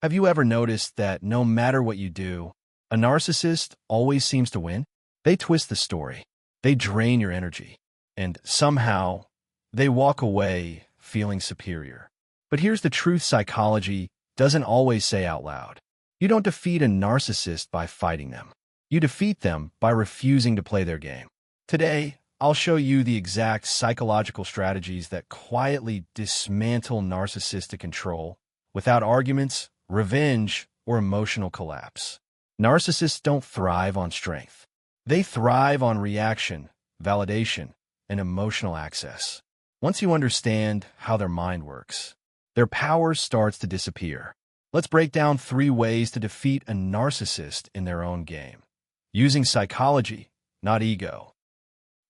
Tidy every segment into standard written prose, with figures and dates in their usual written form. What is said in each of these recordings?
Have you ever noticed that no matter what you do, a narcissist always seems to win? They twist the story, they drain your energy, and somehow they walk away feeling superior. But here's the truth psychology doesn't always say out loud. You don't defeat a narcissist by fighting them. You defeat them by refusing to play their game. Today, I'll show you the exact psychological strategies that quietly dismantle narcissistic control without arguments, revenge, or emotional collapse. Narcissists don't thrive on strength. They thrive on reaction, validation, and emotional access. Once you understand how their mind works, their power starts to disappear. Let's break down 3 ways to defeat a narcissist in their own game. Using psychology, not ego.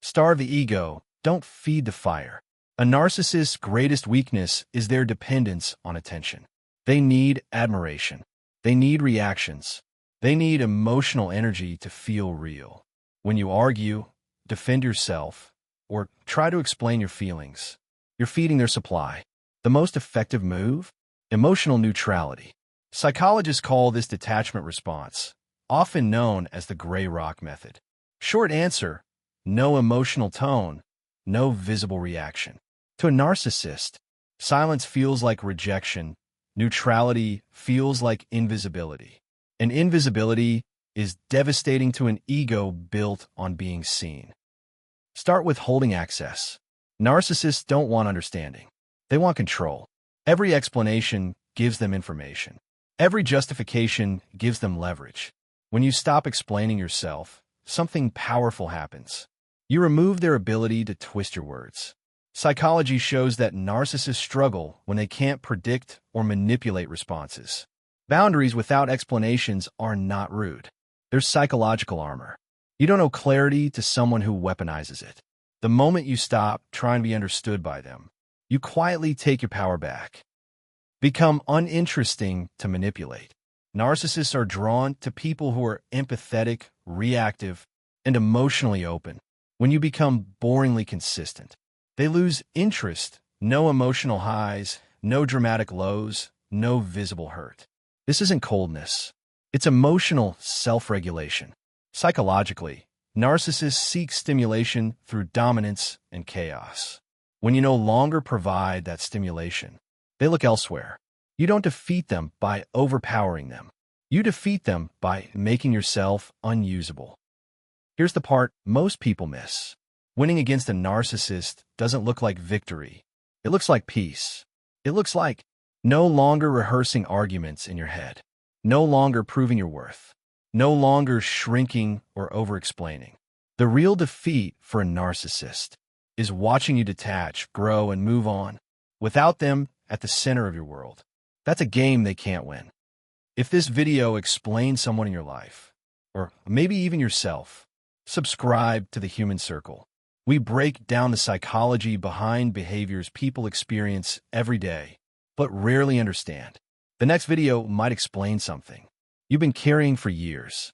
Starve the ego, don't feed the fire. A narcissist's greatest weakness is their dependence on attention. They need admiration. They need reactions. They need emotional energy to feel real. When you argue, defend yourself, or try to explain your feelings, you're feeding their supply. The most effective move? Emotional neutrality. Psychologists call this detachment response, often known as the gray rock method. Short answer: no emotional tone, no visible reaction. To a narcissist, silence feels like rejection. Neutrality feels like invisibility. And invisibility is devastating to an ego built on being seen. Start with holding access. Narcissists don't want understanding. They want control. Every explanation gives them information. Every justification gives them leverage. When you stop explaining yourself, something powerful happens. You remove their ability to twist your words. Psychology shows that narcissists struggle when they can't predict or manipulate responses. Boundaries without explanations are not rude. They're psychological armor. You don't owe clarity to someone who weaponizes it. The moment you stop trying to be understood by them, you quietly take your power back. Become uninteresting to manipulate. Narcissists are drawn to people who are empathetic, reactive, and emotionally open. When you become boringly consistent, they lose interest. No emotional highs, no dramatic lows, no visible hurt. This isn't coldness. It's emotional self-regulation. Psychologically, narcissists seek stimulation through dominance and chaos. When you no longer provide that stimulation, they look elsewhere. You don't defeat them by overpowering them. You defeat them by making yourself unusable. Here's the part most people miss. Winning against a narcissist doesn't look like victory. It looks like peace. It looks like no longer rehearsing arguments in your head, no longer proving your worth, no longer shrinking or over-explaining. The real defeat for a narcissist is watching you detach, grow, and move on, without them at the center of your world. That's a game they can't win. If this video explains someone in your life, or maybe even yourself, subscribe to the Human Circle. We break down the psychology behind behaviors people experience every day, but rarely understand. The next video might explain something you've been carrying for years.